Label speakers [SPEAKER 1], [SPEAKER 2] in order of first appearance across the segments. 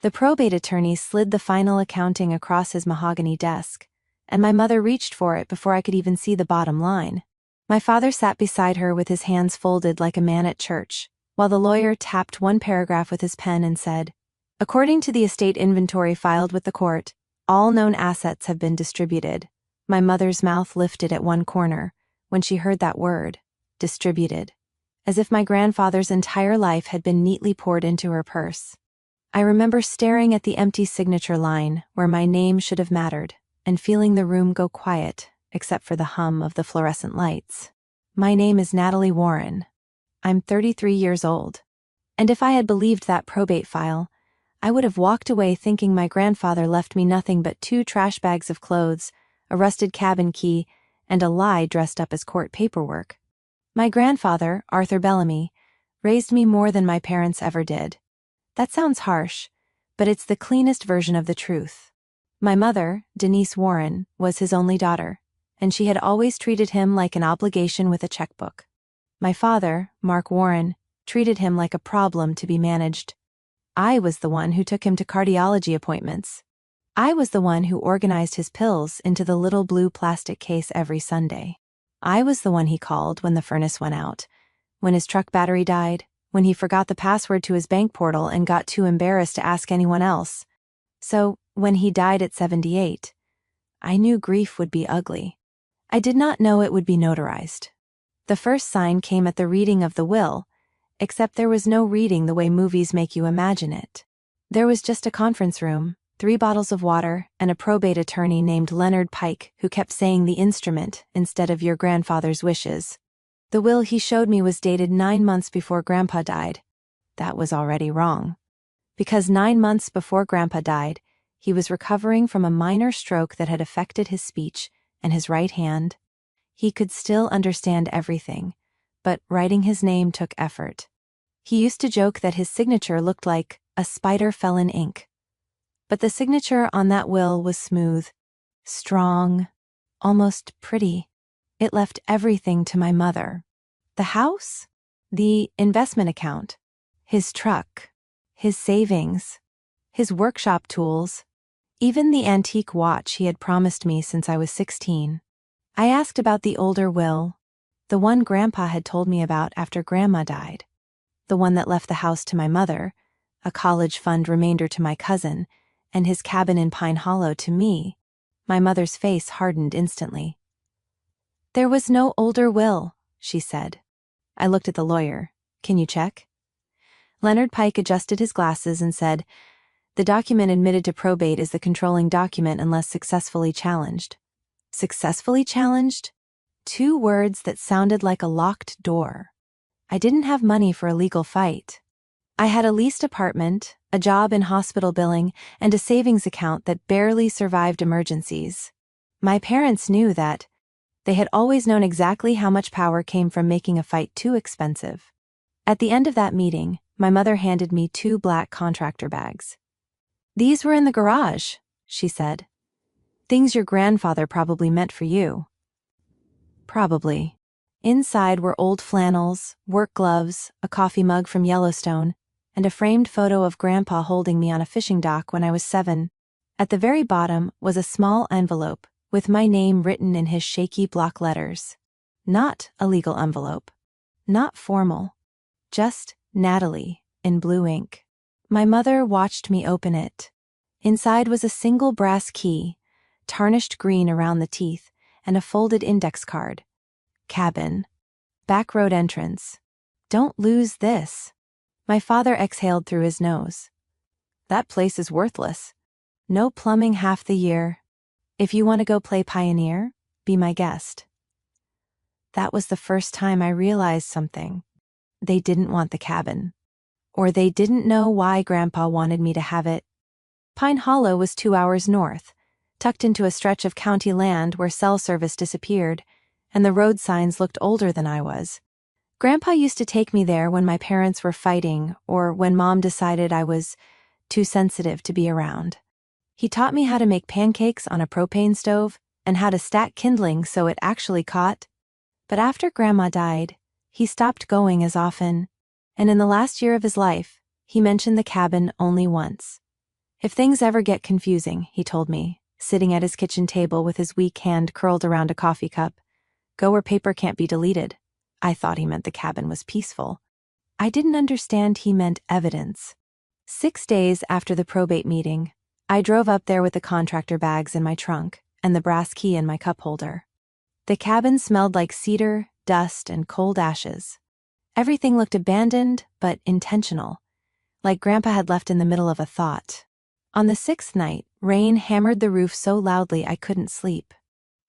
[SPEAKER 1] The probate attorney slid the final accounting across his mahogany desk, and my mother reached for it before I could even see the bottom line. My father sat beside her with his hands folded like a man at church, while the lawyer tapped one paragraph with his pen and said, "According to the estate inventory filed with the court, all known assets have been distributed." My mother's mouth lifted at one corner when she heard that word, distributed, as if my grandfather's entire life had been neatly poured into her purse. I remember staring at the empty signature line where my name should have mattered, and feeling the room go quiet, except for the hum of the fluorescent lights. My name is Natalie Warren. I'm 33 years old. And if I had believed that probate file, I would have walked away thinking my grandfather left me nothing but 2 trash bags of clothes, a rusted cabin key, and a lie dressed up as court paperwork. My grandfather, Arthur Bellamy, raised me more than my parents ever did. That sounds harsh, but it's the cleanest version of the truth. My mother, Denise Warren, was his only daughter, and she had always treated him like an obligation with a checkbook. My father, Mark Warren, treated him like a problem to be managed. I was the one who took him to cardiology appointments. I was the one who organized his pills into the little blue plastic case every Sunday. I was the one he called when the furnace went out, when his truck battery died, when he forgot the password to his bank portal and got too embarrassed to ask anyone else. So, when he died at 78, I knew grief would be ugly. I did not know it would be notarized. The first sign came at the reading of the will, except there was no reading the way movies make you imagine it. There was just a conference room, 3 bottles of water, and a probate attorney named Leonard Pike who kept saying the instrument instead of your grandfather's wishes. The will he showed me was dated 9 months before Grandpa died. That was already wrong. Because 9 months before Grandpa died, he was recovering from a minor stroke that had affected his speech and his right hand. He could still understand everything, but writing his name took effort. He used to joke that his signature looked like a spider fell in ink. But the signature on that will was smooth, strong, almost pretty. It left everything to my mother. The house, the investment account, his truck, his savings, his workshop tools, even the antique watch he had promised me since I was 16. I asked about the older will, the one Grandpa had told me about after Grandma died, the one that left the house to my mother, a college fund remainder to my cousin, and his cabin in Pine Hollow to me. My mother's face hardened instantly. "There was no older will," she said. I looked at the lawyer. "Can you check?" Leonard Pike adjusted his glasses and said, "The document admitted to probate is the controlling document unless successfully challenged." Successfully challenged? 2 words that sounded like a locked door. I didn't have money for a legal fight. I had a leased apartment, a job in hospital billing, and a savings account that barely survived emergencies. My parents knew that. They had always known exactly how much power came from making a fight too expensive. At the end of that meeting, my mother handed me 2 black contractor bags. "These were in the garage," she said. "Things your grandfather probably meant for you." Probably. Inside were old flannels, work gloves, a coffee mug from Yellowstone, and a framed photo of Grandpa holding me on a fishing dock when I was 7. At the very bottom was a small envelope with my name written in his shaky block letters. Not a legal envelope. Not formal. Just Natalie in blue ink. My mother watched me open it. Inside was a single brass key, tarnished green around the teeth, and a folded index card. Cabin. Back road entrance. Don't lose this. My father exhaled through his nose. "That place is worthless. No plumbing half the year. If you want to go play pioneer, be my guest." That was the first time I realized something. They didn't want the cabin. Or they didn't know why Grandpa wanted me to have it. Pine Hollow was 2 hours north, tucked into a stretch of county land where cell service disappeared, and the road signs looked older than I was. Grandpa used to take me there when my parents were fighting or when Mom decided I was too sensitive to be around. He taught me how to make pancakes on a propane stove and how to stack kindling so it actually caught. But after Grandma died, he stopped going as often, and in the last year of his life, he mentioned the cabin only once. If things ever get confusing, he told me, sitting at his kitchen table with his weak hand curled around a coffee cup, go where paper can't be deleted. I thought he meant the cabin was peaceful. I didn't understand he meant evidence. 6 days after the probate meeting, I drove up there with the contractor bags in my trunk and the brass key in my cup holder. The cabin smelled like cedar, dust, and cold ashes. Everything looked abandoned, but intentional, like Grandpa had left in the middle of a thought. On the 6th night, rain hammered the roof so loudly I couldn't sleep.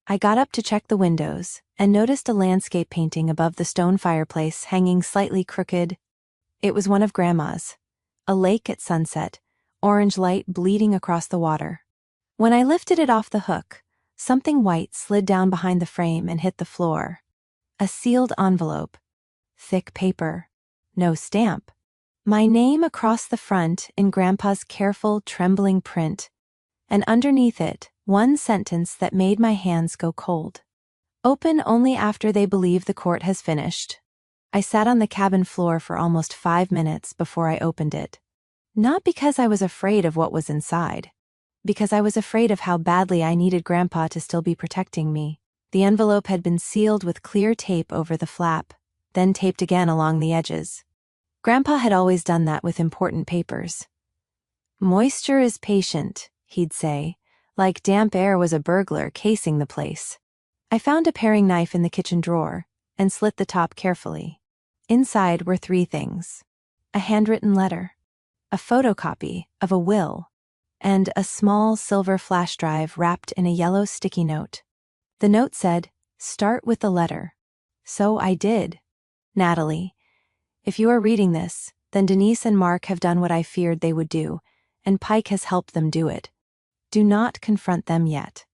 [SPEAKER 1] I got up to check the windows and noticed a landscape painting above the stone fireplace hanging slightly crooked. It was one of Grandma's. A lake at sunset, orange light bleeding across the water. When I lifted it off the hook, something white slid down behind the frame and hit the floor. A sealed envelope. Thick paper. No stamp. My name across the front in Grandpa's careful, trembling print, and underneath it, one sentence that made my hands go cold. Open only after they believe the court has finished. I sat on the cabin floor for almost 5 minutes before I opened it. Not because I was afraid of what was inside, because I was afraid of how badly I needed Grandpa to still be protecting me. The envelope had been sealed with clear tape over the flap, then taped again along the edges. Grandpa had always done that with important papers. Moisture is patient, he'd say, like damp air was a burglar casing the place. I found a paring knife in the kitchen drawer and slit the top carefully. Inside were 3 things: a handwritten letter, a photocopy of a will, and a small silver flash drive wrapped in a yellow sticky note. The note said, "Start with the letter." So I did. Natalie, if you are reading this, then Denise and Mark have done what I feared they would do, and Pike has helped them do it. Do not confront them yet.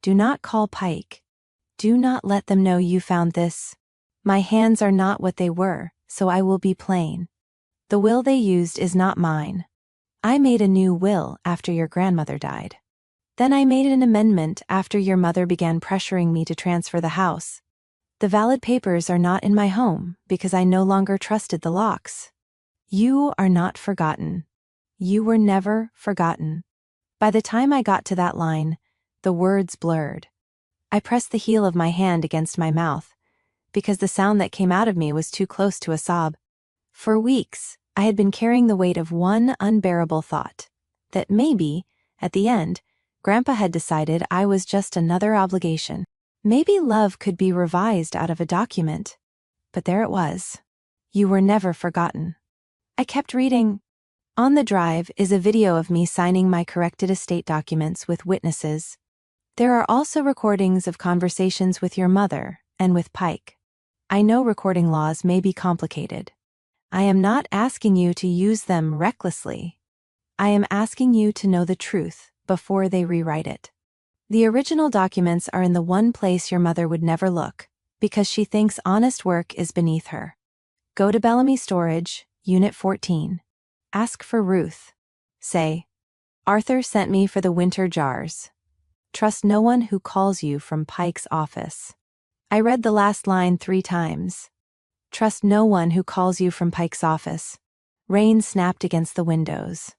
[SPEAKER 1] Do not call Pike. Do not let them know you found this. My hands are not what they were, so I will be plain. The will they used is not mine. I made a new will after your grandmother died. Then I made an amendment after your mother began pressuring me to transfer the house. The valid papers are not in my home because I no longer trusted the locks. You are not forgotten. You were never forgotten. By the time I got to that line, the words blurred. I pressed the heel of my hand against my mouth because the sound that came out of me was too close to a sob. For weeks, I had been carrying the weight of one unbearable thought, that maybe, at the end, Grandpa had decided I was just another obligation. Maybe love could be revised out of a document. But there it was. You were never forgotten. I kept reading. On the drive is a video of me signing my corrected estate documents with witnesses. There are also recordings of conversations with your mother and with Pike. I know recording laws may be complicated. I am not asking you to use them recklessly. I am asking you to know the truth before they rewrite it. The original documents are in the one place your mother would never look, because she thinks honest work is beneath her. Go to Bellamy Storage, Unit 14. Ask for Ruth. Say, Arthur sent me for the winter jars. Trust no one who calls you from Pike's office. I read the last line 3 times. Trust no one who calls you from Pike's office. Rain snapped against the windows.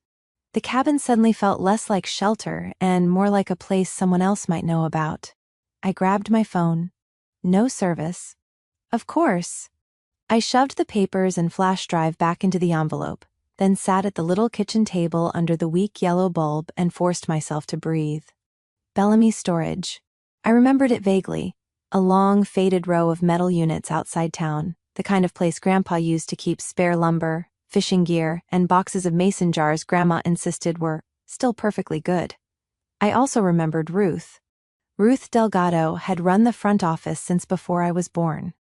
[SPEAKER 1] The cabin suddenly felt less like shelter and more like a place someone else might know about. I grabbed my phone. No service. Of course. I shoved the papers and flash drive back into the envelope, then sat at the little kitchen table under the weak yellow bulb and forced myself to breathe. Bellamy Storage. I remembered it vaguely. A long, faded row of metal units outside town, the kind of place Grandpa used to keep spare lumber, fishing gear, and boxes of mason jars Grandma insisted were still perfectly good. I also remembered Ruth. Ruth Delgado had run the front office since before I was born.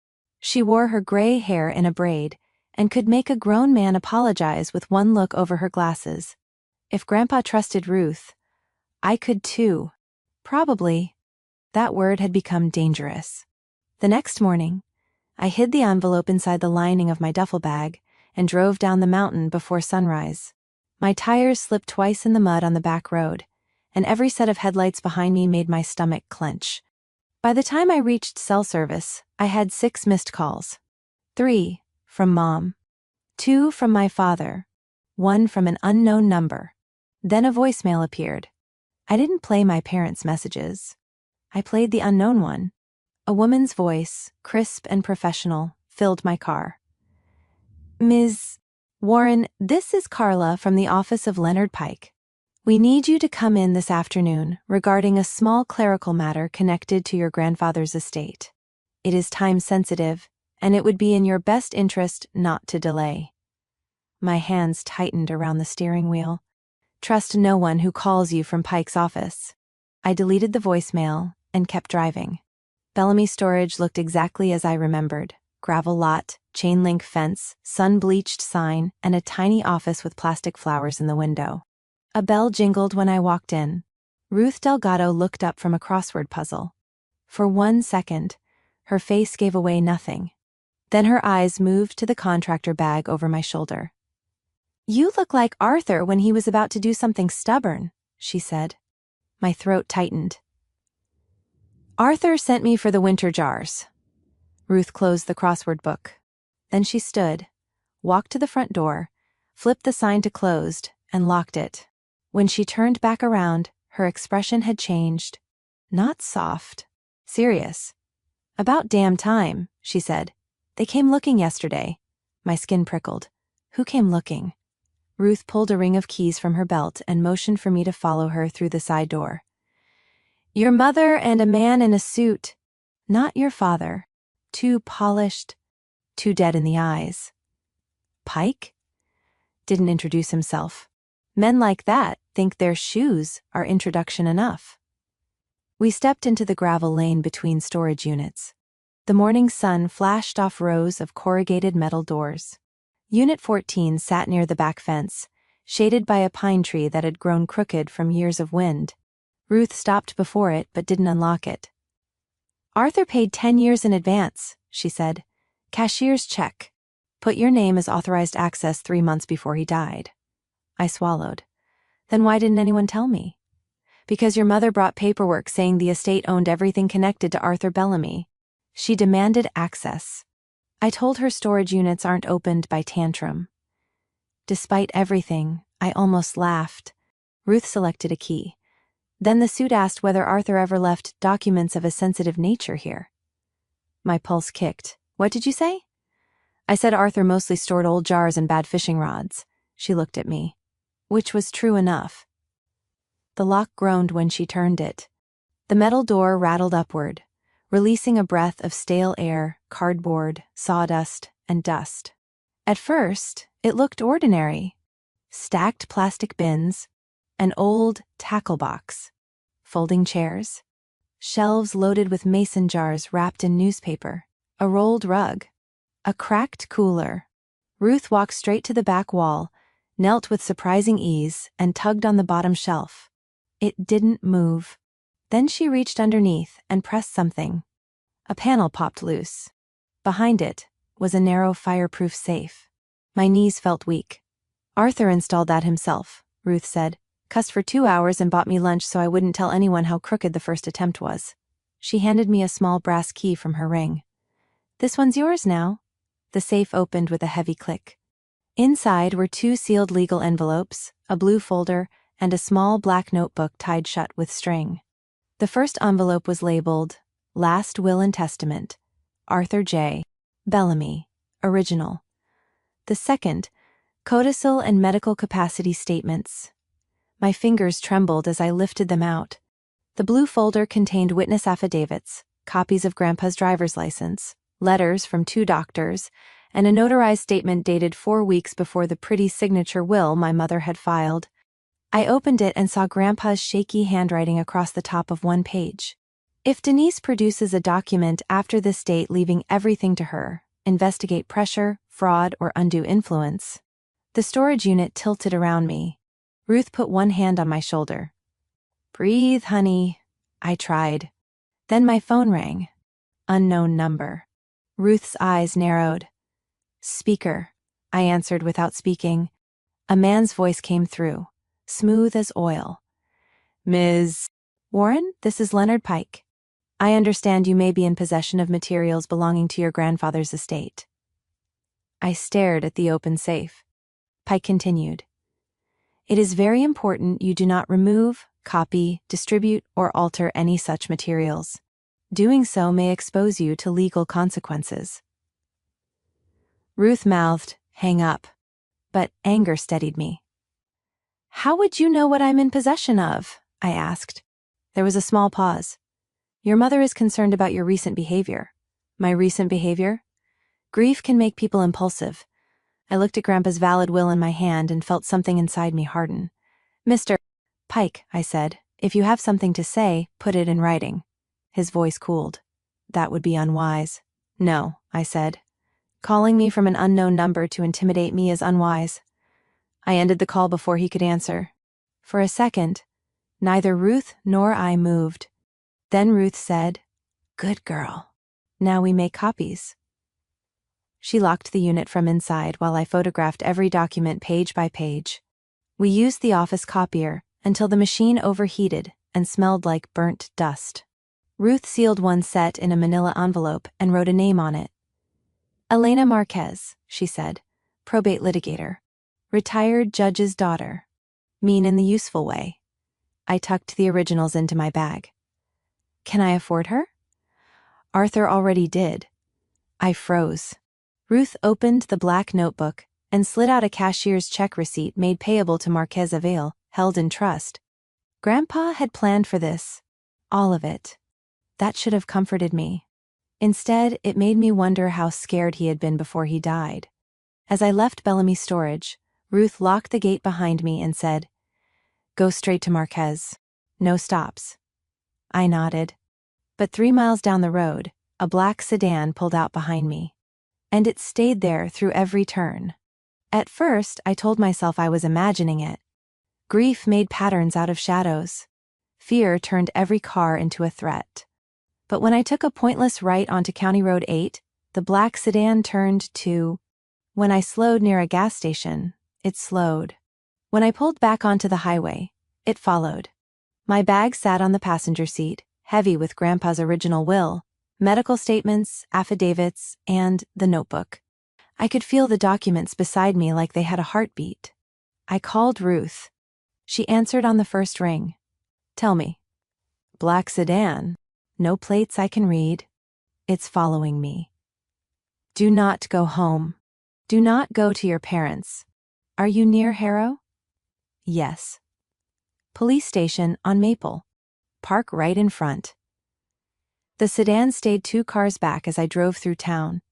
[SPEAKER 1] She wore her gray hair in a braid and could make a grown man apologize with one look over her glasses. If Grandpa trusted Ruth, I could too. Probably. That word had become dangerous. The next morning, I hid the envelope inside the lining of my duffel bag and drove down the mountain before sunrise. My tires slipped twice in the mud on the back road, and every set of headlights behind me made my stomach clench. By the time I reached cell service, I had 6 missed calls. 3 from Mom, 2 from my father, 1 from an unknown number. Then a voicemail appeared. I didn't play my parents' messages. I played the unknown one. A woman's voice, crisp and professional, filled my car. Ms. Warren, this is Carla from the office of Leonard Pike. We need you to come in this afternoon regarding a small clerical matter connected to your grandfather's estate. It is time-sensitive, and it would be in your best interest not to delay. My hands tightened around the steering wheel. Trust no one who calls you from Pike's office. I deleted the voicemail and kept driving. Bellamy Storage looked exactly as I remembered. Gravel lot, chain-link fence, sun-bleached sign, and a tiny office with plastic flowers in the window. A bell jingled when I walked in. Ruth Delgado looked up from a crossword puzzle. For 1 second, her face gave away nothing. Then her eyes moved to the contractor bag over my shoulder. You look like Arthur when he was about to do something stubborn, she said. My throat tightened. Arthur sent me for the winter jars. Ruth closed the crossword book. Then she stood, walked to the front door, flipped the sign to closed, and locked it. When she turned back around, her expression had changed. Not soft. Serious. About damn time, she said. They came looking yesterday. My skin prickled. Who came looking? Ruth pulled a ring of keys from her belt and motioned for me to follow her through the side door. Your mother and a man in a suit. Not your father. Too polished, too dead in the eyes. Pike? Didn't introduce himself. Men like that think their shoes are introduction enough. We stepped into the gravel lane between storage units. The morning sun flashed off rows of corrugated metal doors. Unit 14 sat near the back fence, shaded by a pine tree that had grown crooked from years of wind. Ruth stopped before it but didn't unlock it. Arthur paid 10 years in advance, she said. Cashier's check. Put your name as authorized access 3 months before he died. I swallowed. Then why didn't anyone tell me? Because your mother brought paperwork saying the estate owned everything connected to Arthur Bellamy. She demanded access. I told her storage units aren't opened by tantrum. Despite everything, I almost laughed. Ruth selected a key. Then the suit asked whether Arthur ever left documents of a sensitive nature here. My pulse kicked. What did you say? I said Arthur mostly stored old jars and bad fishing rods. She looked at me. Which was true enough. The lock groaned when she turned it. The metal door rattled upward, releasing a breath of stale air, cardboard, sawdust, and dust. At first, it looked ordinary. Stacked plastic bins, an old tackle box, folding chairs, shelves loaded with mason jars wrapped in newspaper, a rolled rug, a cracked cooler. Ruth walked straight to the back wall, knelt with surprising ease, and tugged on the bottom shelf. It didn't move. Then she reached underneath and pressed something. A panel popped loose. Behind it was a narrow fireproof safe. My knees felt weak. Arthur installed that himself, Ruth said. Cussed for 2 hours and bought me lunch so I wouldn't tell anyone how crooked the first attempt was. She handed me a small brass key from her ring. This one's yours now. The safe opened with a heavy click. Inside were 2 sealed legal envelopes, a blue folder, and a small black notebook tied shut with string. The first envelope was labeled, Last Will and Testament, Arthur J. Bellamy, Original. The second, Codicil and Medical Capacity Statements. My fingers trembled as I lifted them out. The blue folder contained witness affidavits, copies of Grandpa's driver's license, letters from 2 doctors, and a notarized statement dated 4 weeks before the pretty signature will my mother had filed. I opened it and saw Grandpa's shaky handwriting across the top of one page. If Denise produces a document after this date leaving everything to her, investigate pressure, fraud, or undue influence. The storage unit tilted around me. Ruth put one hand on my shoulder. Breathe, honey. I tried. Then my phone rang. Unknown number. Ruth's eyes narrowed. Speaker, I answered without speaking. A man's voice came through, smooth as oil. Ms. Warren, this is Leonard Pike. I understand you may be in possession of materials belonging to your grandfather's estate. I stared at the open safe. Pike continued. It is very important you do not remove, copy, distribute, or alter any such materials. Doing so may expose you to legal consequences. Ruth mouthed, "Hang up." But anger steadied me. "How would you know what I'm in possession of?" I asked. There was a small pause. "Your mother is concerned about your recent behavior." My recent behavior? Grief can make people impulsive. I looked at Grandpa's valid will in my hand and felt something inside me harden. "Mr. Pike," I said, "if you have something to say, put it in writing." His voice cooled. "That would be unwise." "No," I said. "Calling me from an unknown number to intimidate me is unwise." I ended the call before he could answer. For a second, neither Ruth nor I moved. Then Ruth said, "Good girl. Now we make copies." She locked the unit from inside while I photographed every document page by page. We used the office copier until the machine overheated and smelled like burnt dust. Ruth sealed one set in a manila envelope and wrote a name on it. "Elena Marquez," she said, "probate litigator. Retired judge's daughter. Mean in the useful way." I tucked the originals into my bag. "Can I afford her?" Arthur already did. I froze. Ruth opened the black notebook and slid out a cashier's check receipt made payable to Marquez Avail, held in trust. Grandpa had planned for this. All of it. That should have comforted me. Instead, it made me wonder how scared he had been before he died. As I left Bellamy's storage, Ruth locked the gate behind me and said, "Go straight to Marquez. No stops." I nodded. But 3 miles down the road, a black sedan pulled out behind me. And it stayed there through every turn. At first, I told myself I was imagining it. Grief made patterns out of shadows. Fear turned every car into a threat. But when I took a pointless right onto County Road 8, the black sedan turned to... When I slowed near a gas station, it slowed. When I pulled back onto the highway, it followed. My bag sat on the passenger seat, heavy with Grandpa's original will, medical statements, affidavits, and the notebook. I could feel the documents beside me like they had a heartbeat. I called Ruth. She answered on the first ring. "Tell me." "Black sedan. No plates I can read. It's following me." "Do not go home. Do not go to your parents. Are you near Harrow?" "Yes." "Police station on Maple. Park right in front." The sedan stayed 2 cars back as I drove through town.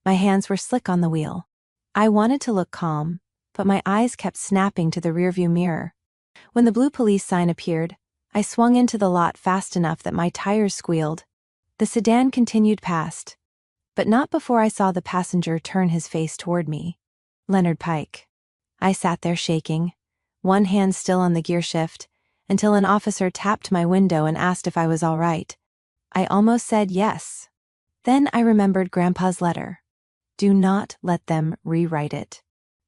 [SPEAKER 1] My hands were slick on the wheel. I wanted to look calm, but my eyes kept snapping to the rearview mirror. When the blue police sign appeared, I swung into the lot fast enough that my tires squealed. The sedan continued past, but not before I saw the passenger turn his face toward me. Leonard Pike. I sat there shaking, one hand still on the gear shift, until an officer tapped my window and asked if I was all right. I almost said yes. Then I remembered Grandpa's letter. Do not let them rewrite it.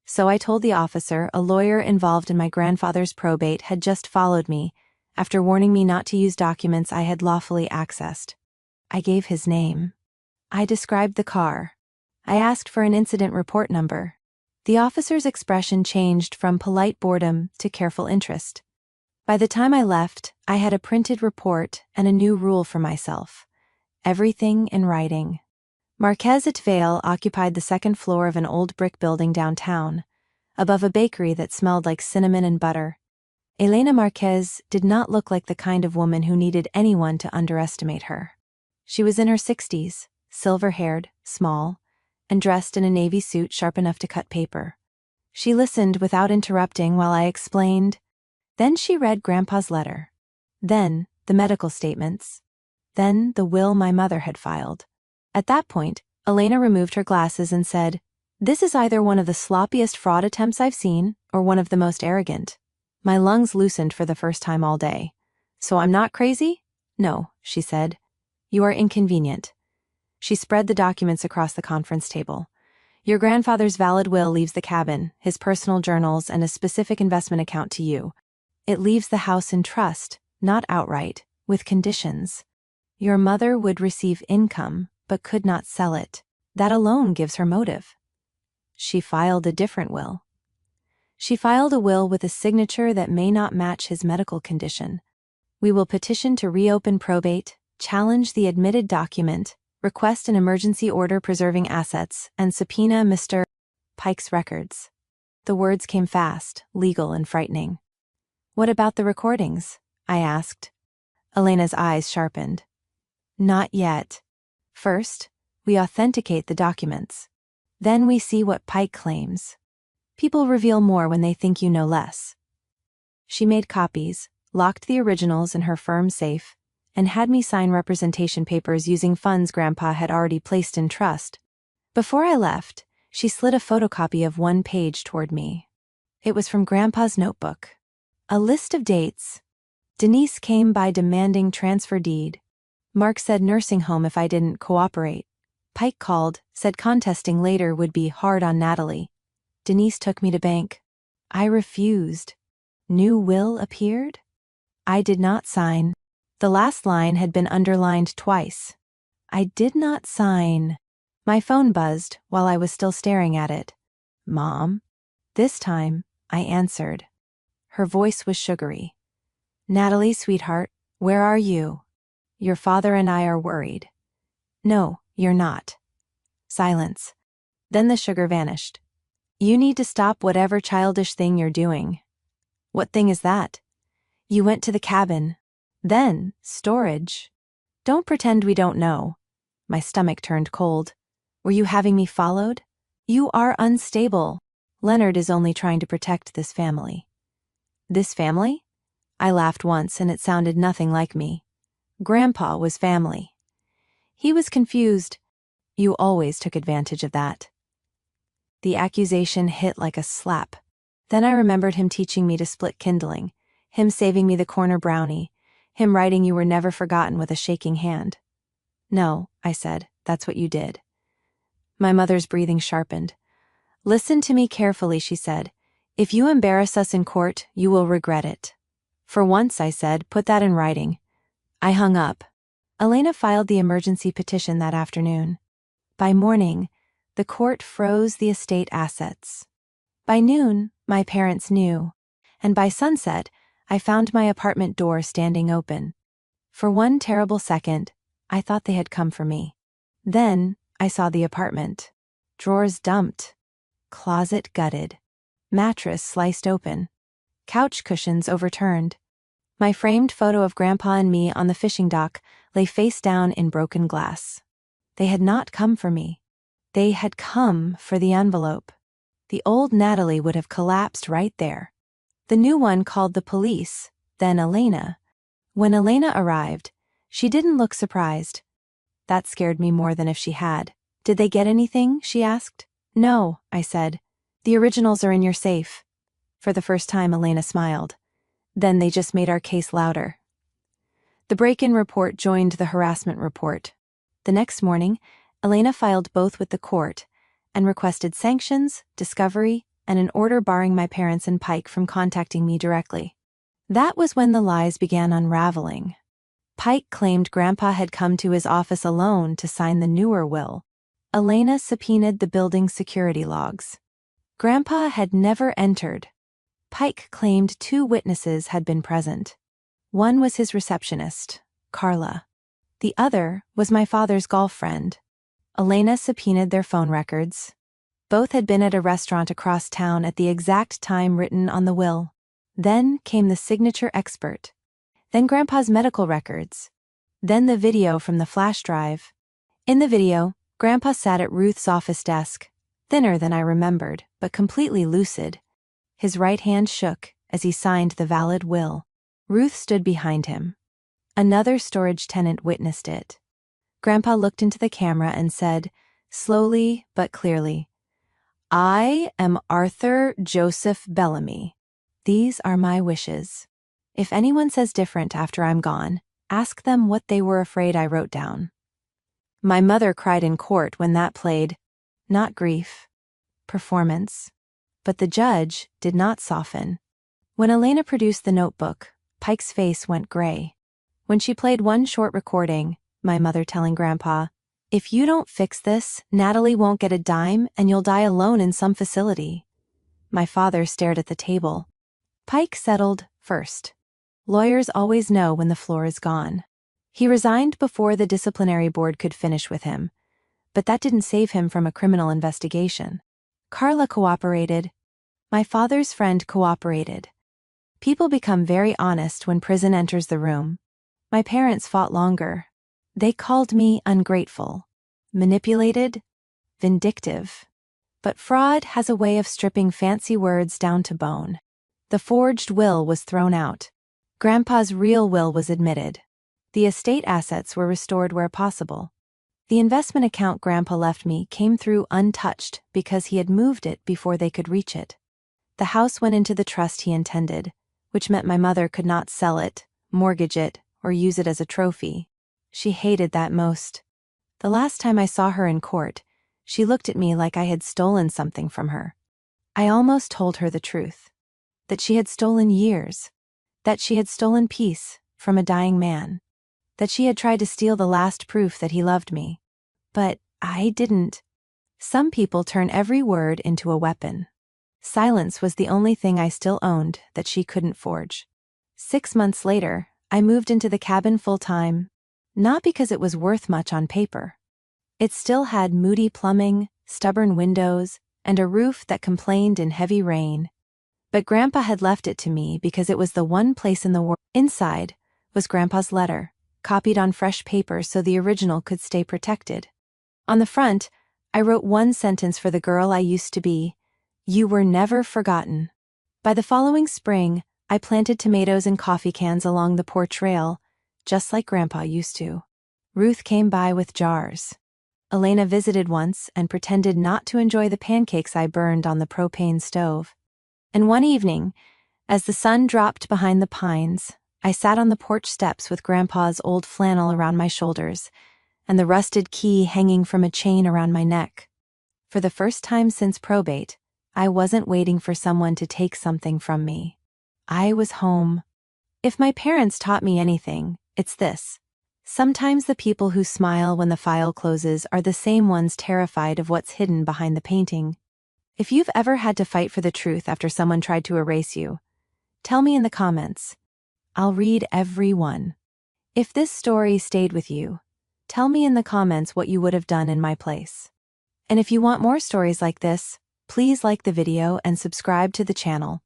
[SPEAKER 1] So I told the officer a lawyer involved in my grandfather's probate had just followed me after warning me not to use documents I had lawfully accessed. I gave his name. I described the car. I asked for an incident report number. The officer's expression changed from polite boredom to careful interest. By the time I left, I had a printed report and a new rule for myself. Everything in writing. Marquez at Vale occupied the 2nd floor of an old brick building downtown, above a bakery that smelled like cinnamon and butter. Elena Marquez did not look like the kind of woman who needed anyone to underestimate her. She was in her 60s, silver-haired, small, and dressed in a navy suit sharp enough to cut paper. She listened without interrupting while I explained. Then she read Grandpa's letter. Then the medical statements. Then the will my mother had filed. At that point, Elena removed her glasses and said, "This is either one of the sloppiest fraud attempts I've seen, or one of the most arrogant." My lungs loosened for the first time all day. "So I'm not crazy?" "No," she said. "You are inconvenient." She spread the documents across the conference table. "Your grandfather's valid will leaves the cabin, his personal journals, and a specific investment account to you. It leaves the house in trust, not outright, with conditions. Your mother would receive income, but could not sell it. That alone gives her motive." "She filed a different will." She filed a will with a signature that may not match his medical condition. We will petition to reopen probate, challenge the admitted document, request an emergency order preserving assets, and subpoena Mr. Pike's records. The words came fast, legal, and frightening. What about the recordings? I asked. Elena's eyes sharpened. Not yet. First, we authenticate the documents. Then we see what Pike claims. People reveal more when they think you know less. She made copies, locked the originals in her firm safe, and had me sign representation papers using funds Grandpa had already placed in trust. Before I left, she slid a photocopy of one page toward me. It was from Grandpa's notebook. A list of dates. Denise came by demanding transfer deed. Mark said nursing home if I didn't cooperate. Pike called, said contesting later would be hard on Natalie. Denise took me to bank. I refused. New will appeared? I did not sign. The last line had been underlined twice. I did not sign. My phone buzzed while I was still staring at it. Mom? This time, I answered. Her voice was sugary. Natalie, sweetheart, where are you? Your father and I are worried. No, you're not. Silence. Then the sugar vanished. You need to stop whatever childish thing you're doing. What thing is that? You went to the cabin. Then, storage. Don't pretend we don't know. My stomach turned cold. Were you having me followed? You are unstable. Leonard is only trying to protect this family. This family? I laughed once and it sounded nothing like me. Grandpa was family. He was confused. You always took advantage of that. The accusation hit like a slap. Then I remembered him teaching me to split kindling, him saving me the corner brownie, him writing you were never forgotten with a shaking hand. No, I said, that's what you did. My mother's breathing sharpened. Listen to me carefully, she said. If you embarrass us in court, you will regret it. For once, I said, put that in writing. I hung up. Elena filed the emergency petition that afternoon. By morning, the court froze the estate assets. By noon, my parents knew, and by sunset, I found my apartment door standing open. For one terrible second, I thought they had come for me. Then, I saw the apartment. Drawers dumped. Closet gutted. Mattress sliced open. Couch cushions overturned. My framed photo of Grandpa and me on the fishing dock lay face down in broken glass. They had not come for me. They had come for the envelope. The old Natalie would have collapsed right there. The new one called the police, then Elena. When Elena arrived, she didn't look surprised. That scared me more than if she had. Did they get anything? She asked. No, I said. The originals are in your safe. For the first time, Elena smiled. Then they just made our case louder. The break-in report joined the harassment report. The next morning, Elena filed both with the court and requested sanctions, discovery, and an order barring my parents and Pike from contacting me directly. That was when the lies began unraveling. Pike claimed Grandpa had come to his office alone to sign the newer will. Elena subpoenaed the building's security logs. Grandpa had never entered. Pike claimed 2 witnesses had been present. One was his receptionist, Carla. The other was my father's golf friend. Elena subpoenaed their phone records. Both had been at a restaurant across town at the exact time written on the will. Then came the signature expert. Then Grandpa's medical records. Then the video from the flash drive. In the video, Grandpa sat at Ruth's office desk, thinner than I remembered, but completely lucid. His right hand shook as he signed the valid will. Ruth stood behind him. Another storage tenant witnessed it. Grandpa looked into the camera and said, slowly but clearly, I am Arthur Joseph Bellamy. These are my wishes. If anyone says different after I'm gone, ask them what they were afraid I wrote down. My mother cried in court when that played. Not grief. Performance. But the judge did not soften. When Elena produced the notebook, Pike's face went gray. When she played one short recording, my mother telling Grandpa, if you don't fix this, Natalie won't get a dime and you'll die alone in some facility. My father stared at the table. Pike settled first. Lawyers always know when the floor is gone. He resigned before the disciplinary board could finish with him, but that didn't save him from a criminal investigation. Carla cooperated. My father's friend cooperated. People become very honest when prison enters the room. My parents fought longer. They called me ungrateful, manipulated, vindictive. But fraud has a way of stripping fancy words down to bone. The forged will was thrown out. Grandpa's real will was admitted. The estate assets were restored where possible. The investment account Grandpa left me came through untouched because he had moved it before they could reach it. The house went into the trust he intended, which meant my mother could not sell it, mortgage it, or use it as a trophy. She hated that most. The last time I saw her in court, she looked at me like I had stolen something from her. I almost told her the truth. That she had stolen years. That she had stolen peace from a dying man. That she had tried to steal the last proof that he loved me. But I didn't. Some people turn every word into a weapon. Silence was the only thing I still owned that she couldn't forge. 6 months later, I moved into the cabin full-time, not because it was worth much on paper. It still had moody plumbing, stubborn windows, and a roof that complained in heavy rain. But Grandpa had left it to me because it was the one place in the world. Inside was Grandpa's letter, copied on fresh paper so the original could stay protected. On the front, I wrote one sentence for the girl I used to be: "You were never forgotten." By the following spring, I planted tomatoes and coffee cans along the porch rail, just like Grandpa used to. Ruth came by with jars. Elena visited once and pretended not to enjoy the pancakes I burned on the propane stove. And one evening, as the sun dropped behind the pines, I sat on the porch steps with Grandpa's old flannel around my shoulders and the rusted key hanging from a chain around my neck. For the first time since probate, I wasn't waiting for someone to take something from me. I was home. If my parents taught me anything, it's this. Sometimes the people who smile when the file closes are the same ones terrified of what's hidden behind the painting. If you've ever had to fight for the truth after someone tried to erase you, tell me in the comments. I'll read every one. If this story stayed with you, tell me in the comments what you would have done in my place. And if you want more stories like this, please like the video and subscribe to the channel.